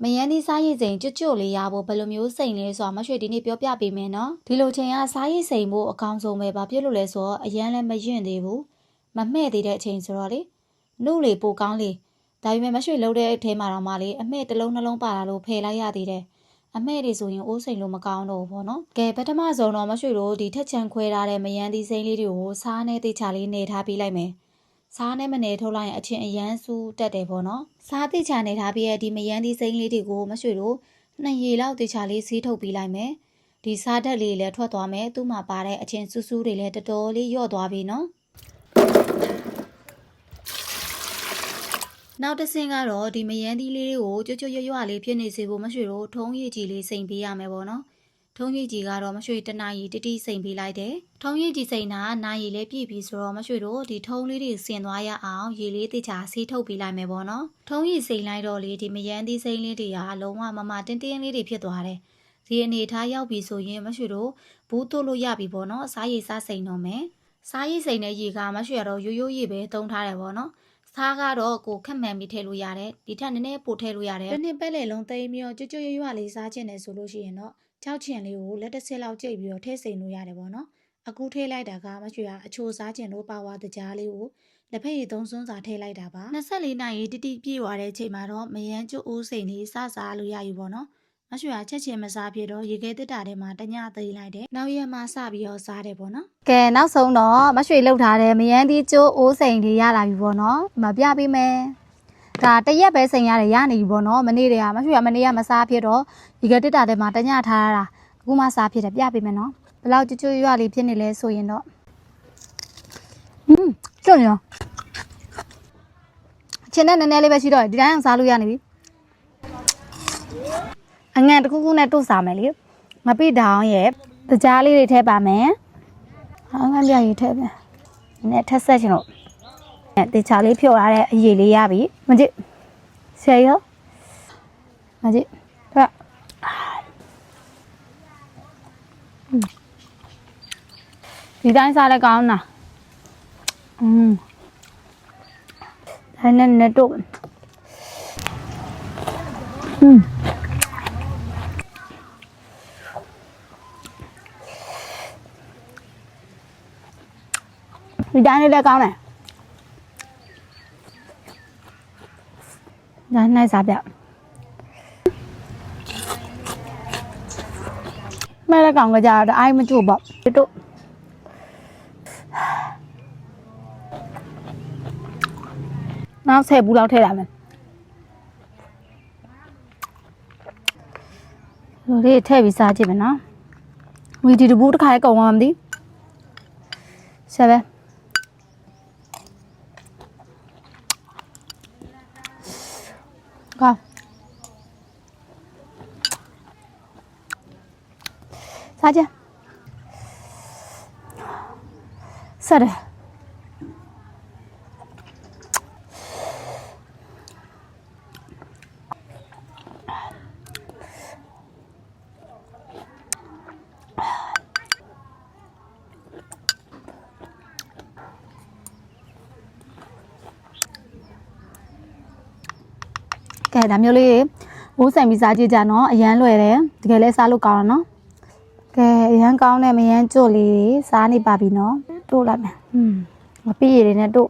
မယန်းဒီစားရည်စိန်ကျွတ်လေးရဖို့ဘယ်လိုမျိုးစိန်လဲဆိုတာမရွှေဒီနေ့ပြောပြပေးမယ်နော်ဒီလိုချိန်ကစားရည်စိန်ဖို့အကောင်းဆုံးပဲဘာဖြစ်လို့လဲဆိုတော့အရန်လည်းမယွင့်သေးဘူးမမှဲ့သေးတဲ့အချိန်ဆိုတော့လေနှုတ်လေပိုကောင်းလေဒါပေမဲ့မရွှေလုံးတဲ့အထဲမှာတော့မှလေအမှဲ့တစ်လုံးနှလုံးပါလာလို့ဖယ်လိုက်ရသေးတယ်အမှဲ့တွေဆိုရင်အိုးစိန်လို့မကောင်းတော့ဘူးပေါ့နော်ကဲပထမဆုံးတော့မရွှေတို့ဒီထက်ချန်ခွဲထားတဲ့မယန်းဒီစိန်လေးတွေကိုစားနဲ့တိတ်ချလေးနေထားပေးလိုက်မယ်စားနဲ့မနေထုတ်လိုက်ရင်အချင်းအရန်စူးတက်တယ်ပေါ့နော်စားတိချာနေထားပြီးရဲ့ဒီမယန်းဒီစိမ်းလေးတွေကိုမရွှေတို့2ရေလောက်တိချာလေးစီးထုတ်ပြီးလိုက်မယ်ဒီစားဓာတ်လေးလည်းထွက်သွားမယ်သူ့မှာပါတဲ့အချင်းစူးစူးတွေလည်းတော်တော်လေးလျော့သွားပြီနော်နောက်တစ်ဆင့်ကတော့ဒီမယန်းဒီလေးတွေကိုကြွကြွရွရွလေးဖြစ်နေစေဖို့မရွှေတို့ထုံးရည်ကြီးလေးစိမ်ပေးရမယ်ပေါ့နော်ထုံးရည်ကြီးကတော့မရွှေတနာရီတိစိမ်ပေးလိုက်တယ်ထုံးရည်ကြီးစိမ်တာနာရီလေးပြည့်ပြီဆိုတော့မရွှေတို့ဒီထုံးလေးတွေဆင်သွားရအောင်ရေလေးတိချာဆေးထုတ်ပေးလိုက်မယ်ပေါ့နော်ထုံးရည်စိမ်လိုက်တော့လေဒီမယန်းဒီစိမ်လေးတွေကလုံးဝမတင်းတင်းလေးတွေဖြစ်သွားတယ်ဒီအနေထားရောက်ပြီဆိုရင်မရွှေတို့ဘူးတို့လို့ရပြီပေါ့နော်စားရည်စားစိမ်တော့မယ်စားရည်စိမ်တဲ့ရေကမရွှေတော့ရိုးရိုးရေပဲသုံးထားတယ်ပေါ့နော်စားကတော့ကိုခက်မှန်ပြီးထည့်လို့ရတယ်ဒီထက်နည်းနည်းပိုထည့်လို့ရတယ်တစ်နှစ်ပတ်လည်လုံးသိမ်းပြီးတော့ကြွကြွရွရွလေးစားချင်တယ်ဆိုလို့ရှိရင်တော့ကြောက်ချင်လေးကိုလက်တစ်စက်လောက်ကြိတ်ပြီးတော့ထည့်စိမ်လို့ရတယ်ပေါ့နော်အခုထည့်လိုက်တာကမရွှေကအချိုစားချင်လို့ပါဝါတကြားလေးကိုလက်ဖက်ရည်သုံးစွန်းစာထည့်လိုက်တာပါ24နာရီတိတိပြည့်သွားတဲ့အချိန်မှာတော့မယန်းကျွတ်အိုးစိမ်လေးစစားလို့ရယူပေါ့နော်မရွှေကချက်ချင်းမစားဖြစ်တော့ရေခဲတစ်တာထဲမှာတညသိမ်းလိုက်တယ်နောက်ရက်မှစပြီးတော့စားတယ်ပေါ့နော်ကဲနောက်ဆုံးတော့မရွှေလှုပ်ထားတဲ့မယန်းဒီကျွတ်အိုးစိမ်လေးရလာပြီပေါ့နော်မပြပေးမယ်ဒါတရက်ပဲစိန်ရတယ်ရနေပြီပေါ့နော်မနေ့တည်းကမရွှေကမနေ့ကမစားဖြစ်တော့ဒီကတစ်တာထဲမှာတညထားရတာအခုမှစားဖြစ်တယ်ပြပေးမယ်နော်ဘယ်လောက်ကျွတ်ရွရွလေးဖြစ်နေလဲဆိုရင်တော့ကျွတ်ရောချင်းနဲ့နည်းနည်းလေးပဲရှိတော့ဒီတိုင်းအောင်စားလို့ရနေပြီအငန်တစ်ခုခုနဲ့တို့စားမယ်လေငပိတောင်ရဲ့တကြားလေးတွေထည့်ပါမယ်အငန်ပြရေးထည့်မယ်နဲ့ထက်ဆက်ချင်တော့တေချာလေးဖြုတ်ရတဲ့အရည်လေးရပြီမကြည့်ဆယ်ရောမကြည့်ဒီတိုင်းစားလည်းကောင်းတာဒါနဲ့တို့ဒီတိုင်းလေးလည်းကောင်းတယ်ဒါနဲ့စားပြမဲလည်းကောင်းကြတာအိုင်မချို့ပေါ့တို့နောက်10ဘူးလောက်ထည့်ရမယ်ဒီထည့်ပြီးစားကြည့်မယ်နော်ဝီဒီတဘူးတစ်ခါလေးကုန်သွားမှမသိဆက်ပဲကောစားကြဆက်တယ်ကဲဒါမျိုးလေးဝိုးဆိုင်ပြီးစားကြည့်ကြနော်အရန်လွယ်တယ်တကယ်လဲစားလို့ကောင်းတယ်နော်ကဲအရန်ကောင်းတဲ့မယန်းကျွတ်လေးစားနေပါပြီနော်တို့လိုက်မယ်ငပိရည်တွေနဲ့တို့